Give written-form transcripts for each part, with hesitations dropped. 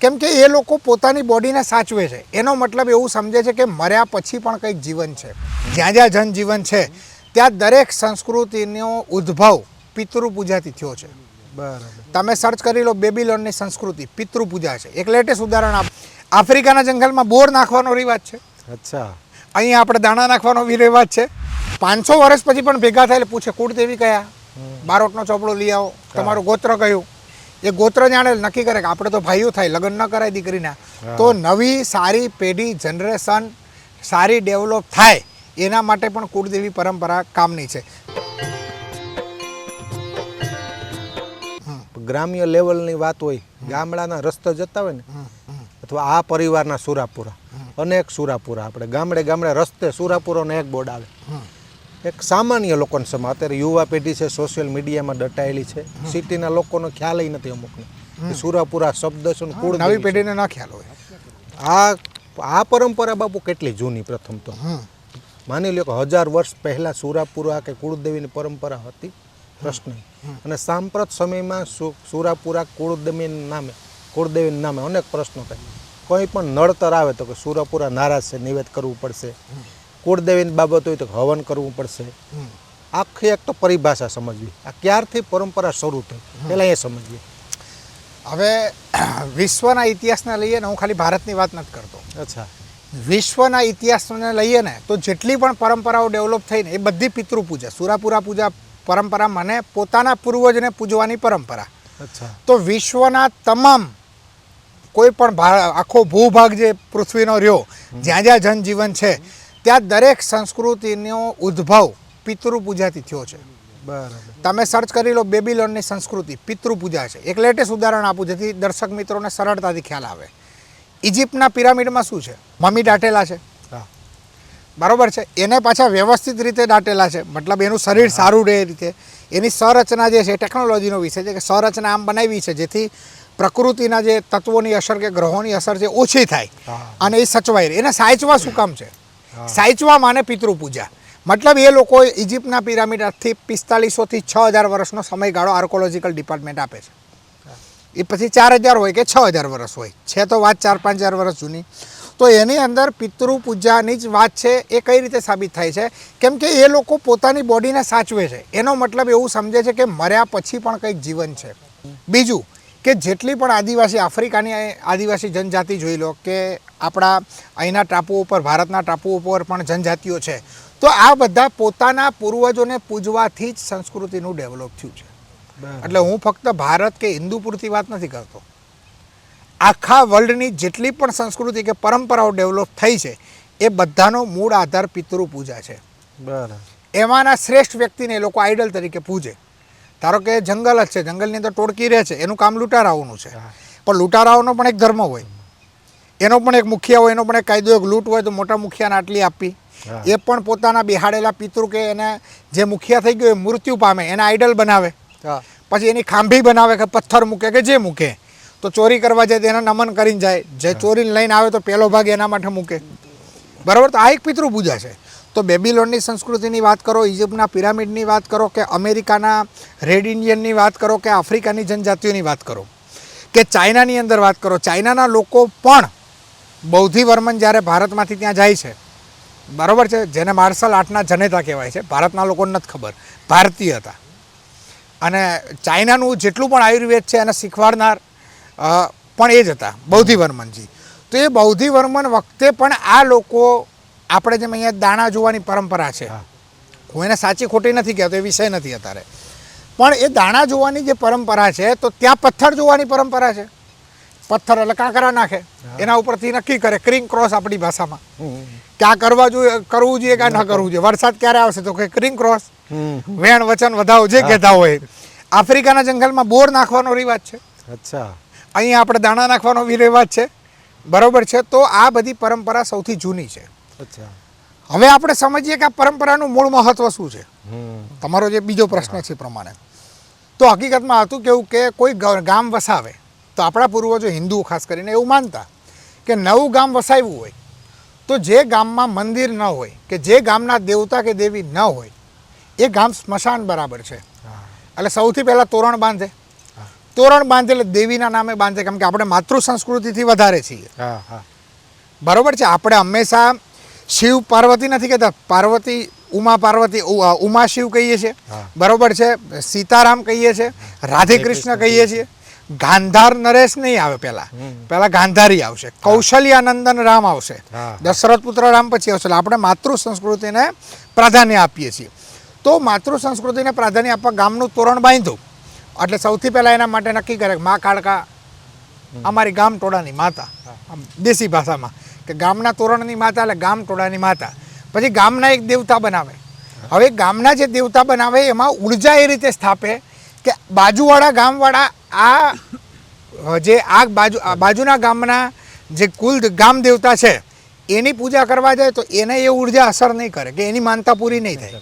કેમ કે એ લોકો પોતાની બોડીને સાચવે છે. એનો મતલબ એવું સમજે છે કે મર્યા પછી પણ કંઈક જીવન છે. જ્યાં જ્યાં જનજીવન છે ત્યાં દરેક સંસ્કૃતિનો ઉદ્ભવ પિતૃપૂજાથી થયો છે. બરાબર. તમે સર્ચ કરી લો, બેબીલોનની સંસ્કૃતિ પિતૃપૂજા છે. એક લેટેસ્ટ ઉદાહરણ આફ્રિકાના જંગલમાં બોર નાખવાનો રિવાજ છે. અચ્છા. અહીંયા આપણે દાણા નાખવાનો બી રિવાજ છે. 500 વર્ષ પછી પણ ભેગા થાય એટલે પૂછે કુળદેવી કયા, બારોટનો ચોપડો લઈ આવો, તમારું ગોત્ર કયું. એ ગોત્ર જાણે નક્કી કરે કે આપણે તો ભાઈઓ થાય, લગ્ન ન કરાય દીકરીના. તો નવી સારી પેઢી જનરેશન સારી ડેવલપ થાય એના માટે પણ કુળદેવી પરંપરા કામની છે. ગ્રામ્ય લેવલની વાત હોય, ગામડાના રસ્તા જતા હોય ને, અથવા આ પરિવારના સુરાપુરા, અનેક સુરાપુરા, આપણે ગામડે ગામડે રસ્તે સુરાપુરોને એક બોર્ડ આવે. એક સામાન્ય લોકોને સમા, અત્યારે યુવા પેઢી છે સોશિયલ મીડિયામાં દટાયેલી છે, સિટીના લોકોનો ખ્યાલ નથી અમુકને સુરાપુરા શબ્દ છે, કુળ નવી પેઢીને ના ખ્યાલ આ હોય. આ પરંપરા બાપુ કેટલી જૂની? પ્રથમ તો માની લ્યો કે 1000 વર્ષ પહેલા સુરાપુરા કે કુળદેવીની પરંપરા હતી, પ્રશ્ન. અને સાંપ્રત સમયમાં સુરાપુરા કુળદેવીના નામે અનેક પ્રશ્નો થાય. કોઈ પણ નડતર આવે તો કે સુરાપુરા નારાજ છે, નિવેદ કરવું પડશે. કુળદેવીની બાબત હોય તો હવન કરવું પડશે. આખી એક તો પરિભાષા સમજવી. આ ક્યારથી પરંપરા શરૂ થઈ પહેલાં એ સમજીએ. હવે વિશ્વના ઇતિહાસને લઈએ ને, હું ખાલી ભારતની વાત નથી કરતો. અચ્છા. વિશ્વના ઇતિહાસને લઈએ ને તો જેટલી પણ પરંપરાઓ ડેવલપ થઈ ને એ બધી પિતૃપૂજા, સુરાપુરા પૂજા પરંપરા, મને પોતાના પૂર્વજને પૂજવાની પરંપરા. અચ્છા. તો વિશ્વના તમામ કોઈ પણ આખો ભૂભાગ જે પૃથ્વીનો રહ્યો, જ્યાં જ્યાં જનજીવન છે ત્યાં દરેક સંસ્કૃતિનો ઉદ્ભવ પિતૃપૂજાથી થયો છે. બરાબર. તમે સર્ચ કરી લો, બેબીલોનની સંસ્કૃતિ પિતૃપૂજા છે. એક લેટેસ્ટ ઉદાહરણ આપું જેથી દર્શક મિત્રોને સરળતાથી ખ્યાલ આવે. ઇજિપ્તના પિરામિડમાં શું છે? મમ્મી દાટેલા છે, બરાબર છે. એને પાછા વ્યવસ્થિત રીતે દાટેલા છે, મતલબ એનું શરીર સારું રહે એ રીતે. એની સંરચના જે છે ટેકનોલોજીનો વિષય છે કે સંરચના આમ બનાવી છે જેથી પ્રકૃતિના જે તત્વોની અસર કે ગ્રહોની અસર છે ઓછી થાય અને એ સચવાઈ રહે. એને સાચવા શું કામ છે? સાચવા માને પિતૃપૂજા. મતલબ એ લોકો ઇજિપ્તના પિરામિડ આજથી 4500 થી 6000 વર્ષનો સમયગાળો આર્કોલોજીકલ ડિપાર્ટમેન્ટ આપે છે. એ પછી 4000 હોય કે 6000 વર્ષ હોય છે, તો વાત 4-5000 વર્ષ જૂની. તો એની અંદર પિતૃપૂજાની જ વાત છે. એ કઈ રીતે સાબિત થાય છે? કેમ કે એ લોકો પોતાની બોડીને સાચવે છે. એનો મતલબ એવું સમજે છે કે મર્યા પછી પણ કંઈક જીવન છે. બીજું કે જેટલી પણ આદિવાસી, આફ્રિકાની આદિવાસી જનજાતિ જોઈ લો કે આપણા અહીંના ટાપુઓ ઉપર, ભારતના ટાપુઓ ઉપર પણ જનજાતિઓ છે, તો આ બધા પોતાના પૂર્વજોને પૂજવાથી જ સંસ્કૃતિનું ડેવલપ થયું છે. એટલે હું ફક્ત ભારત કે હિન્દુ પૂરતી વાત નથી કરતો. આખા વર્લ્ડની જેટલી પણ સંસ્કૃતિ કે પરંપરાઓ ડેવલપ થઈ છે એ બધાનો મૂળ આધાર પિતૃપૂજા છે. બરાબર. એમાંના શ્રેષ્ઠ વ્યક્તિને એ લોકો આઈડલ તરીકે પૂજે. ધારો કે જંગલ જ છે, જંગલની અંદર ટોળકી રહે છે, એનું કામ લૂંટારાઓનું છે. પણ લૂંટારાઓનો પણ એક ધર્મ હોય, એનો પણ એક મુખિયા હોય, એનો પણ એક કાયદો, એક લૂંટ હોય તો મોટા મુખિયાને આટલી આપવી. એ પણ પોતાના બેહાડેલા પિતૃ કે એને જે મુખિયા થઈ ગયો એ મૃત્યુ પામે એને આઈડલ બનાવે, પછી એની ખાંભી બનાવે કે પથ્થર મૂકે કે જે મૂકે. તો ચોરી કરવા જાય તો એને નમન કરીને જાય, જે ચોરીને લઈને આવે તો પહેલો ભાગ એના માટે મૂકે, બરાબર. તો આ એક પિતૃપૂજા છે. તો બેબીલોનની સંસ્કૃતિની વાત કરો, ઇજિપ્તના પિરામિડની વાત કરો, કે અમેરિકાના રેડ ઇન્ડિયનની વાત કરો, કે આફ્રિકાની જનજાતિઓની વાત કરો, કે ચાઇનાની અંદર વાત કરો. ચાઇનાના લોકો પણ બૌદ્ધિવર્મન જ્યારે ભારતમાંથી ત્યાં જાય છે, બરાબર છે, જેને માર્શલ આર્ટના જનેતા કહેવાય છે, ભારતના લોકોને નથી ખબર, ભારતીય હતા. અને ચાઇનાનું જેટલું પણ આયુર્વેદ છે એને શીખવાડનાર પણ એ જ હતા, બૌદ્ધિવર્મનજી. તો એ બૌદ્ધિવર્મન વખતે પણ આ લોકો, આપણે જેમ અહીંયા દાણા જોવાની પરંપરા છે, હું એને સાચી ખોટી નથી કહેતો, એ વિષય નથી અત્યારે, પણ એ દાણા જોવાની જે પરંપરા છે તો ત્યાં પથ્થર જોવાની પરંપરા છે. પથ્થર એટલે કાંકરા નાખે, એના ઉપરથી નક્કી કરે, ક્રિંગ ક્રોસ આપણી ભાષામાં, ક્યાં કરવું જોઈએ ક્યાં ન કરવું જોઈએ. વરસાદ ક્યારે આવશે તો કે ક્રિંગ ક્રોસ, વેણ વચન વધાવો જે કહેતા હોય. આફ્રિકાના જંગલમાં બોર નાખવાનો રિવાજ છે. અચ્છા. અહીંયા આપણે દાણા નાખવાનો બી રિવાજ છે, બરોબર છે. તો આ બધી પરંપરા સૌથી જૂની છે. અચ્છા. હવે આપણે સમજીએ કે આ પરંપરાનું મૂળ મહત્વ શું છે. તમારો જે બીજો પ્રશ્ન છે પ્રમાણે, તો હકીકતમાં હતું કેવું કે કોઈ ગામ વસાવે તો આપણા પૂર્વજો હિન્દુઓ ખાસ કરીને એવું માનતા કે નવું ગામ વસાવ્યું હોય તો જે ગામમાં મંદિર ન હોય, કે જે ગામના દેવતા કે દેવી ન હોય, એ ગામ સ્મશાન બરાબર છે. એટલે સૌથી પહેલાં તોરણ બાંધે, તોરણ બાંધે એટલે દેવીના નામે બાંધે, કેમ કે આપણે માતૃ સંસ્કૃતિથી વધારે છીએ. હા હા બરોબર છે. આપણે હંમેશા શિવ પાર્વતી નથી કહેતા, પાર્વતી ઉમા પાર્વતી ઉમા શિવ કહીએ છીએ. હા. બરોબર છે. સીતારામ કહીએ છીએ, રાધે કૃષ્ણ કહીએ છીએ. ગાંધાર નરેશ નહીં આવે, પહેલા ગાંધારી આવશે, કૌશલ્યાનંદન રામ આવશે, હા. દશરથ પુત્ર રામ પછી આવશે. એટલે આપણે માતૃ સંસ્કૃતિને પ્રાધાન્ય આપીએ છીએ. તો માતૃ સંસ્કૃતિને પ્રાધાન્ય આપવા ગામનું તોરણ બાંધ્યું એટલે સૌથી પહેલાં એના માટે નક્કી કરે મા કાળકા અમારી ગામ ટોળાની માતા, આમ દેશી ભાષામાં કે ગામના તોરણની માતા એટલે ગામ ટોળાની માતા. પછી ગામના એક દેવતા બનાવે. હવે ગામના જે દેવતા બનાવે એમાં ઉર્જા એ રીતે સ્થાપે કે બાજુવાળા ગામવાળા બાજુના ગામના જે કુલ ગામ દેવતા છે એની પૂજા કરવા જાય તો એને એ ઉર્જા અસર નહીં કરે કે એની માનતા પૂરી નહીં થાય.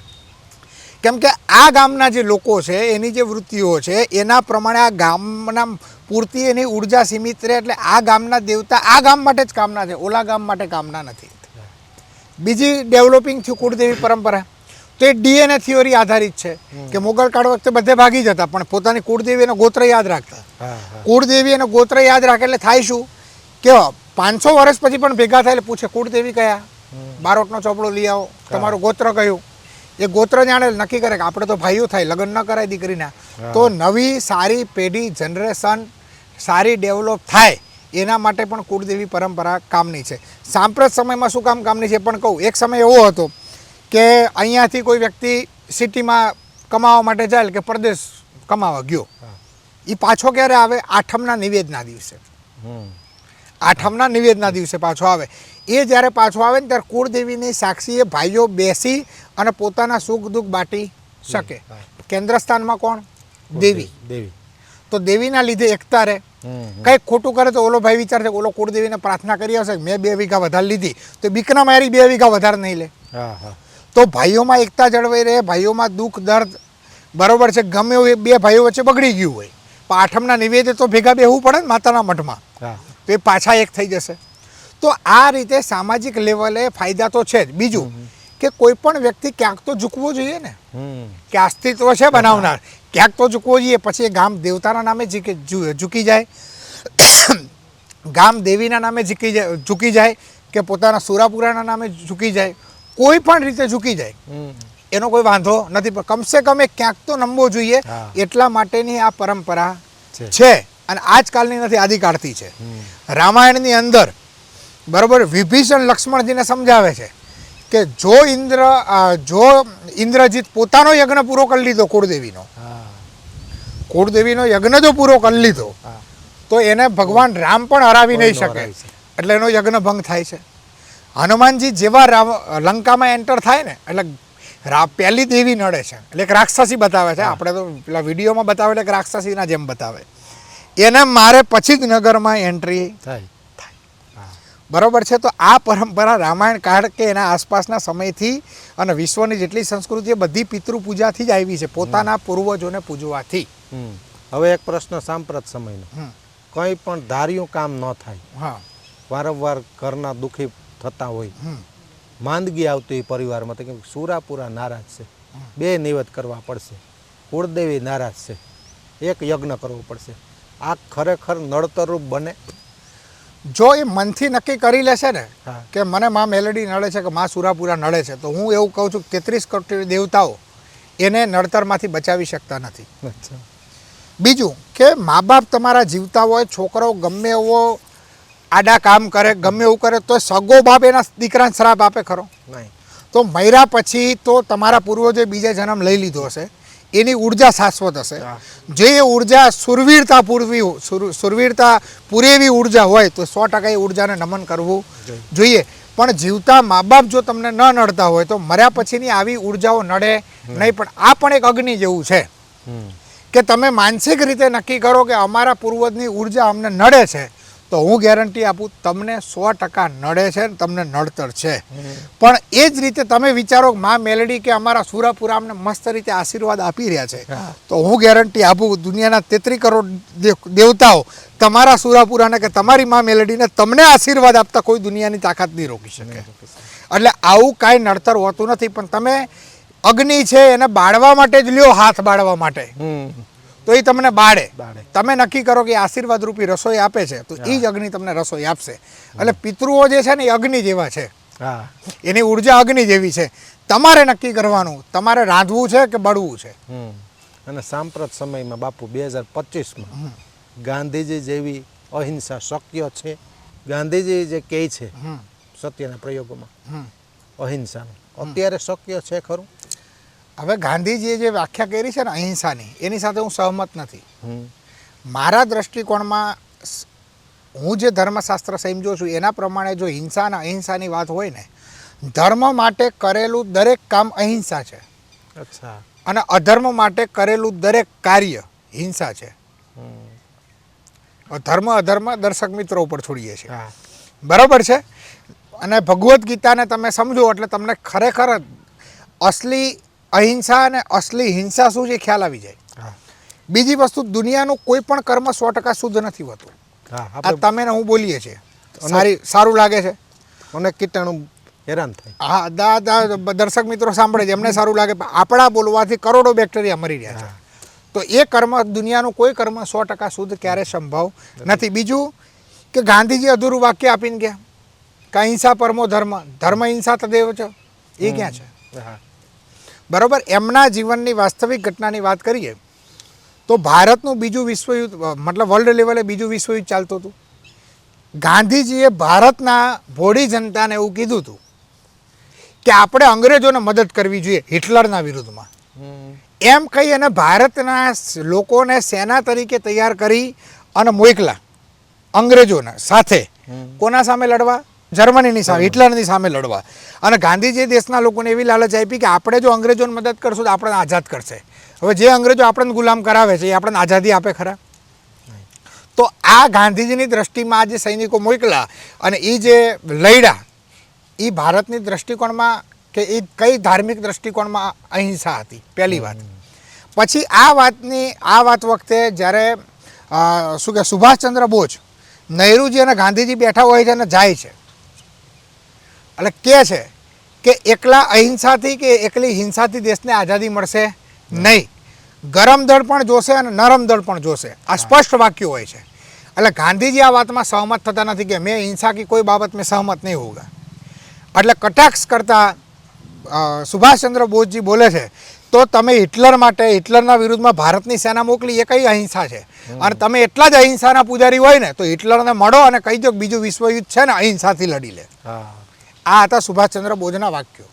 કેમ કે આ ગામના જે લોકો છે એની જે વૃત્તિઓ છે એના પ્રમાણે આ ગામના પૂરતી એની ઉર્જા સીમિત રહે. એટલે આ ગામના દેવતા આ ગામ માટે જ કામના છે, ઓલા ગામ માટે કામના નથી. બીજી ડેવલપિંગ થયું કુળદેવી પરંપરા, તો એ ડીએનએ થિયોરી આધારિત છે કે મોગલ કાળ વખતે બધે ભાગી જતા પણ પોતાની કુળદેવી અને ગોત્ર યાદ રાખતા. કુળદેવી અને ગોત્ર યાદ રાખે એટલે થાય શું કે 500 વર્ષ પછી પણ ભેગા થાય એટલે પૂછે કુળદેવી કયા, બારોટનો ચોપડો લઈ આવો, તમારું ગોત્ર કયું. એ ગોત્ર જાણે નક્કી કરે કે આપણે તો ભાઈઓ થાય, લગ્ન ન કરાય દીકરીના. તો નવી સારી પેઢી જનરેશન સારી ડેવલપ થાય એના માટે પણ કુળદેવી પરંપરા કામની છે. સાંપ્રત સમયમાં શું કામની છે પણ કહું. એક સમય એવો હતો કે અહીંયાથી કોઈ વ્યક્તિ સિટીમાં કમાવા માટે જાય કે પરદેશ કમાવા ગયો, એ પાછો ક્યારે આવે? આઠમના નિવેદના દિવસે. આઠમના નિવેદના દિવસે પાછો આવે. એ જ્યારે પાછો આવે ને ત્યારે કુળદેવીની સાક્ષીએ ભાઈઓ બેસી અને પોતાના સુખ દુઃખ બાટી શકે. કેન્દ્ર સ્થાનમાં કોણ? દેવી. તો દેવીના લીધે એકતા રહે. કંઈક ખોટું કરે તો ઓલો ભાઈ વિચારશે ઓલો કુળદેવીને પ્રાર્થના કરી હશે મેં 2 વીઘા વધારે લીધી તો બીકના મારી 2 વીઘા વધારે નહીં લે. તો ભાઈઓમાં એકતા જળવાઈ રહે, ભાઈઓમાં દુઃખ દર્દ બરોબર છે. ગમે એવું 2 ભાઈઓ વચ્ચે બગડી ગયું હોય પણ આઠમના નિવેદે તો ભેગા બેહવું પડે ને માતાના મઠમાં, તો એ પાછા એક થઈ જશે. તો આ રીતે સામાજિક લેવલે ફાયદા તો છે જ. બીજું કે કોઈ પણ વ્યક્તિ ક્યાંક તો ઝૂકવો જોઈએ ને, કે અસ્તિત્વ છે બનાવનાર, ક્યાંક તો ઝૂકવો જોઈએ. પછી એ ગામ દેવતાના નામે ઝૂકી જાય, ગામ દેવીના નામે ઝૂકી જાય કે પોતાના સુરાપુરાના નામે ઝૂકી જાય, કોઈ પણ રીતે ઝૂકી જાય એનો કોઈ વાંધો નથી. પણ કમસે કમ એ ક્યાંક તો નમવો જોઈએ. એટલા માટેની આ પરંપરા છે અને આજકાલની નથી, આદિકાળથી છે. રામાયણની અંદર બરોબર વિભીષણ લક્ષ્મણજીને સમજાવે છે કે જો ઇન્દ્રજીત પોતાનો યજ્ઞ પૂરો કરી લીધો કુળદેવીનો યજ્ઞ જો પૂરો કરી લીધો તો એને ભગવાન રામ પણ હરાવી નહીં શકે, એટલે એનો યજ્ઞ ભંગ થાય છે. હનુમાનજી જેવા લંકામાં એન્ટર થાય ને એટલે પહેલી દેવી નડે છે, એટલે એક રાક્ષસી બતાવે છે. આપણે તો પેલા વિડીયોમાં બતાવે એટલે રાક્ષસીના જેમ બતાવે. એને મારે પછી જ નગરમાં એન્ટ્રી થાય. બરોબર છે. તો આ પરંપરા રામાયણ કાળ કે એના આસપાસના સમયથી અને વિશ્વની જેટલી સંસ્કૃતિ બધી પિતૃ પૂજાથી જ આવી છે, પોતાના પૂર્વજોને પૂજવાથી. હવે એક પ્રશ્ન સાંપ્રત સમયનો, કંઈ પણ ધાર્યું કામ ન થાય, વારંવાર ઘરના દુઃખી થતા હોય, માંદગી આવતી હોય પરિવારમાં, તો કે સુરાપુરા નારાજ છે, 2 નિવેદ કરવા પડશે, કુળદેવી નારાજ છે, એક યજ્ઞ કરવો પડશે, આ ખરેખર નડતરરૂપ બને? જો એ મનથી નક્કી કરી લેશે ને કે મને માં મેલડી નડે છે કે માં સુરાપુરા નડે છે, તો હું એવું કહું છું 33 કરોડ દેવતાઓ એને નડતરમાંથી બચાવી શકતા નથી. બીજું કે મા બાપ તમારા જીવતા હોય, છોકરો ગમે એવો આડા કામ કરે, ગમે એવું કરે તો સગો બાપ એના દીકરાને શ્રાપ આપે ખરો? નહીં. તો મર્યા પછી તો તમારા પૂર્વજોએ બીજે જન્મ લઈ લીધો હશે, એની ઉર્જા શાશ્વત હશે. જે ઉર્જા સુરવીરતા પૂરેવી ઉર્જા હોય તો 100% એ ઉર્જાને નમન કરવું જોઈએ. પણ જીવતા મા બાપ જો તમને ન નડતા હોય તો મર્યા પછીની આવી ઉર્જાઓ નડે નહીં. પણ આ પણ એક અગ્નિ જેવું છે કે તમે માનસિક રીતે નક્કી કરો કે અમારા પૂર્વજની ઉર્જા અમને નડે છે, તો હું ગેરંટી આપું તમને 100% નડે છે ને તમને નડતર છે. પણ એ જ રીતે તમે વિચારો મા મેલડી કે અમારા સુરાપુરા અમને મસ્ત રીતે આશીર્વાદ આપી રહ્યા છે, તો હું ગેરંટી આપું દુનિયાના 33 કરોડ દેવતાઓ તમારા સુરાપુરાને કે તમારી મા મેલડીને તમને આશીર્વાદ આપતા કોઈ દુનિયાની તાકાત નહીં રોકી શકે. એટલે આવું કાંઈ નડતર હોતું નથી. પણ તમે અગ્નિ છે એને બાળવા માટે જ લ્યો, હાથ બાળવા માટે, તો એ તમને બાળે. બાળે. તમે નક્કી કરો કે આશીર્વાદ રૂપી રસોઈ આપે છે તો એ જ અગ્નિ તમને રસોઈ આપશે. એટલે પિતૃઓ જે છે ને એ અગ્નિ જેવા છે, હા એની ઉર્જા અગ્નિ જેવી છે. તમારે નક્કી કરવાનું તમારે રાંધવું છે કે બળવું છે. અને સાંપ્રત સમયમાં બાપુ 2025માં ગાંધીજી જેવી અહિંસા શક્ય છે? ગાંધીજી જે કહે છે સત્યના પ્રયોગોમાં અહિંસાનું, અત્યારે શક્ય છે ખરું? હવે ગાંધીજીએ જે વ્યાખ્યા કરી છે ને અહિંસાની, એની સાથે હું સહમત નથી. મારા દ્રષ્ટિકોણમાં હું જે ધર્મશાસ્ત્ર સમજો છું એના પ્રમાણે જો હિંસા અને અહિંસાની વાત હોય ને, ધર્મ માટે કરેલું દરેક કામ અહિંસા છે. અચ્છા. અને અધર્મ માટે કરેલું દરેક કાર્ય હિંસા છે. ધર્મ અધર્મ દર્શક મિત્રો ઉપર છોડીએ છીએ, બરાબર છે. અને ભગવદ્ ગીતાને તમે સમજો એટલે તમને ખરેખર અસલી અહિંસા અને અસલી હિંસા શું છે ખ્યાલ આવી જાય. બીજી વસ્તુ, દુનિયાનું કોઈ પણ કર્મ 100% શુદ્ધ નથી હોતું. આ તમે ને હું બોલીએ છીએ, સારું લાગે છે, અનેક કીટાણુ હેરાન થાય. હા, દર્શક મિત્રો સાંભળે છે, એમને સારું લાગે, આપણા બોલવાથી કરોડો બેક્ટેરિયા મરી રહ્યા છે. તો એ કર્મ, દુનિયાનું કોઈ કર્મ 100% શુદ્ધ ક્યારે સંભવ નથી. બીજું કે ગાંધીજી અધૂરું વાક્ય આપીને ગયા કે અહિંસા પરમો ધર્મ, ધર્મ હિંસા તદેવ છે, એ ક્યાં છે? બરાબર. એમના જીવનની વાસ્તવિક ઘટનાની વાત કરીએ તો ભારતનું બીજું વિશ્વયુદ્ધ, મતલબ વર્લ્ડ લેવલે બીજું વિશ્વયુદ્ધ ચાલતું હતું. ગાંધીજીએ ભારતના ભોળી જનતાને એવું કીધું હતું કે આપણે અંગ્રેજોને મદદ કરવી જોઈએ હિટલરના વિરુદ્ધમાં. એમ કહી અને ભારતના લોકોને સેના તરીકે તૈયાર કરી અને મોકલા અંગ્રેજોના સાથે. કોના સામે લડવા? જર્મનીની સામે, હિટલરની સામે લડવા. અને ગાંધીજીએ દેશના લોકોને એવી લાલચ આપી કે આપણે જો અંગ્રેજોને મદદ કરશું તો આપણને આઝાદ કરશે. હવે જે અંગ્રેજો આપણને ગુલામ કરાવે છે એ આપણને આઝાદી આપે ખરા? તો આ ગાંધીજીની દ્રષ્ટિમાં આ જે સૈનિકો મોકલા અને એ જે લડ્યા, એ ભારતની દ્રષ્ટિકોણમાં કે એ કઈ ધાર્મિક દ્રષ્ટિકોણમાં અહિંસા હતી, પહેલી વાત. પછી આ વાત વખતે જ્યારે શું કે સુભાષચંદ્ર બોઝ, નહેરુજી અને ગાંધીજી બેઠા હોય છે અને જાય છે, એટલે કહે છે કે એકલા અહિંસાથી કે એકલી હિંસાથી દેશને આઝાદી મળશે નહીં, ગરમ દળ પણ જોશે અને નરમ દળ પણ જોશે. આ સ્પષ્ટ વાક્યો હોય છે. એટલે ગાંધીજી આ વાતમાં સહમત થતા નથી કે મેં હિંસા કી કોઈ બાબત મેં સહમત નહીં હોગા. એટલે કટાક્ષ કરતા સુભાષચંદ્ર બોઝજી બોલે છે તો તમે હિટલર માટે, હિટલરના વિરુદ્ધમાં ભારતની સેના મોકલી, એ કઈ અહિંસા છે? અને તમે એટલા જ અહિંસાના પૂજારી હોય ને તો હિટલરને મળો અને કહી દો બીજું વિશ્વયુદ્ધ છે ને અહિંસાથી લડી લે. આ હતા સુભાષચંદ્ર બોઝના વાક્યો.